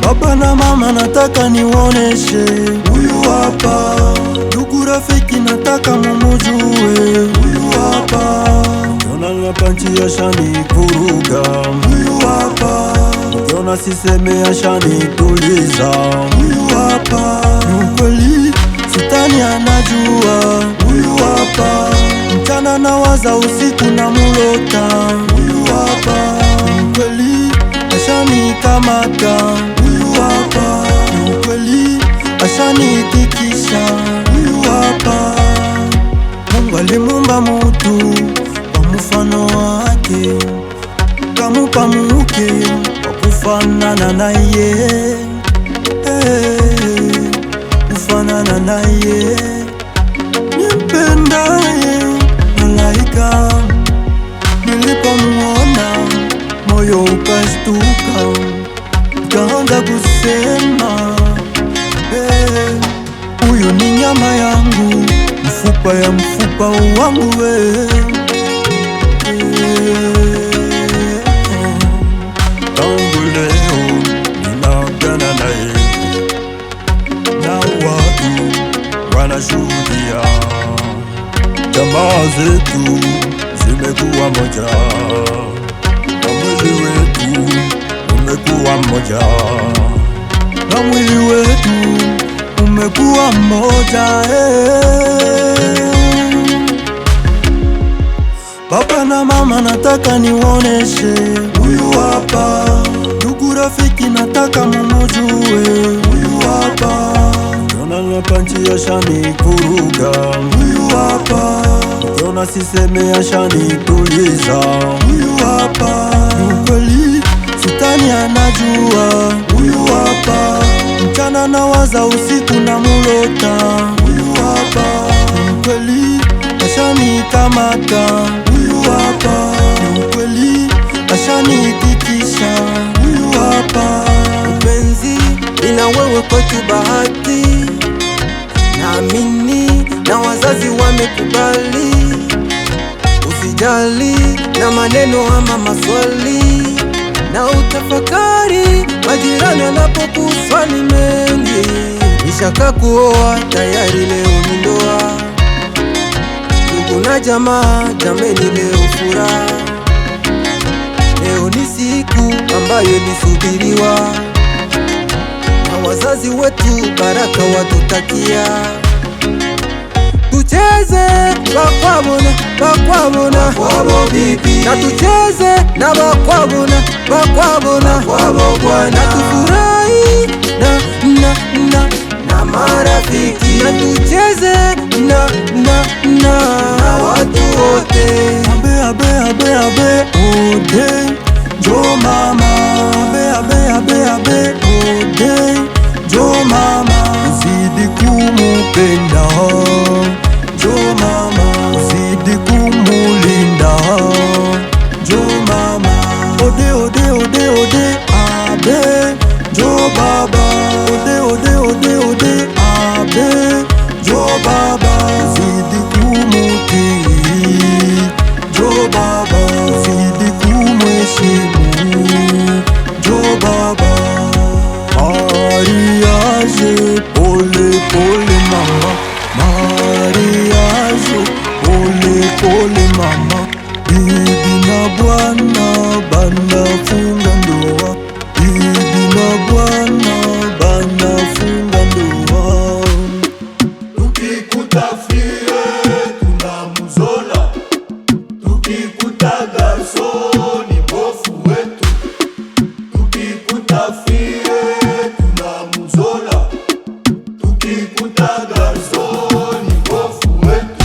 Baba na mama nataka niwoneshe, huyu hapa. Ndugu rafiki nataka mumujue, huyu hapa. Ukiona napanchi ashani kuruga, huyu hapa. Ukiona siseme ashani tuliza, huyu hapa. Ukweli sitani anajua, huyu hapa. Mchana nawaza usiku na mulota, huyu hapa. Ukweli ashani kamata, huyu hapa. Ukweli ashani tikisha, huyu hapa. Mungu alimuumba mutu kwa mfano wake, kamupa muke wa kufanana naye, kufanana naye. Nimpendaye malaika, nilipomuona moyo ukashtuka, kaanza kusema huyu ni nyama yangu, mfupa ya mfupa wangu we. Tangu leo ninaagana naye, na watu wanashuhudia, jamaa zetu zimekuwa moja, na mwili wetu umekuwa mmoja, na mwili wetu umekuwa mmoja. Baba na mama nataka niwoneshe, huyu hapa. Ndugu rafiki nataka mumujue, huyu hapa. Ukiona napanchi ashani kuruga, huyu hapa. Ukiona siseme ashani tuliza, huyu hapa. Ukweli sitani anajua, huyu hapa. Mchana nawaza usiku na mulota, huyu hapa. Ukweli ashani kamata, huyu hapa. Ukweli ashani tikisha, huyu hapa. Upenzi ina wewe kwetu bahati, naamini na wazazi wamekubali. Usijali na maneno ama maswali, na utafakari majirani wanapokuswali mengi. Nishaka kuoa tayari, leo ni ndoa. Ndugu na jamaa, jameni leo furaha. Leo ni siku ambayo ilisubiriwa, na wazazi wetu baraka watutakia. Tucheze bakwabona, bakwabona, bakwabo bibi. Na tucheze na bakwabona, bakwabona, bakwabo bwana. Na tufurahi na marafiki. Na tucheze na watu wote. Abe abe abe abe ode, jo mama. Abe abe abe abe ode, jo mama. Uzidi kumupenda, jo mama. Uzidi kumulinda, jo mama. Ode ode ode ode abe, jo baba. Ode ode ode ode abe, jo baba. Uzidi kumutii, jo baba. Uzidi kumheshimu, jo baba. Mariage pole pole mama, mariage pole pole mama. Bibi na bwana banafunga ndoa, bibi na bwana banafunga ndoa. Tukikutafie tunamzola, tukikuta garsoni bofu wetu. Tukikutafie tunamzola, tukikuta garsoni bofu wetu.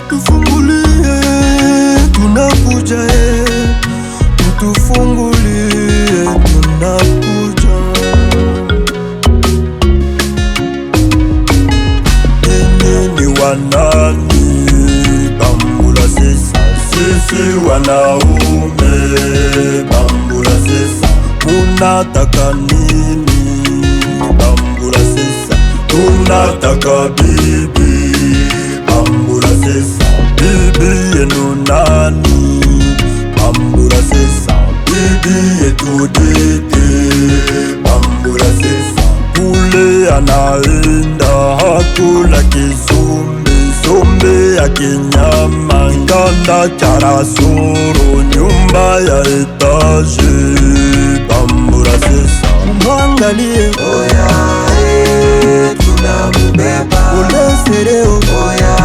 Tufungulie tunakuja, tufungulie tunakuja. Nini wanani bambula sisa, sisi wanaume bambula sisa. Munataka nini bambula sisa, tunataka bibi bambula sisa. Bibi yenu nani bambula sisa, bibi yetu dede Kinyama, Nganda, Karasuru, nyumba ya etaje, Bambura sesa mwangalie, oya tunamubeba, ule sereo, oya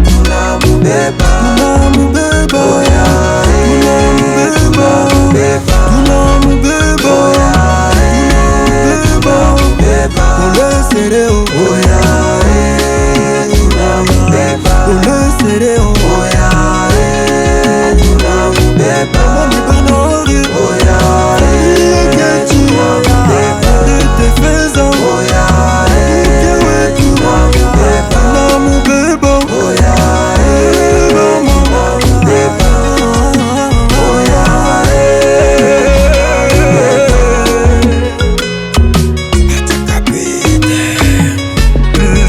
tunamubeba, tunamubeba, oya tunamubeba, tunamubeba, oya tunamubeba, ule sereo, oya tunamubeba, ule sereo, oya tunamubeba, Mani Banori, oya Kechi, Dete Feza, oya Kewetu, tunamubeba, oya tunamubeba, oya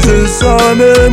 Je savais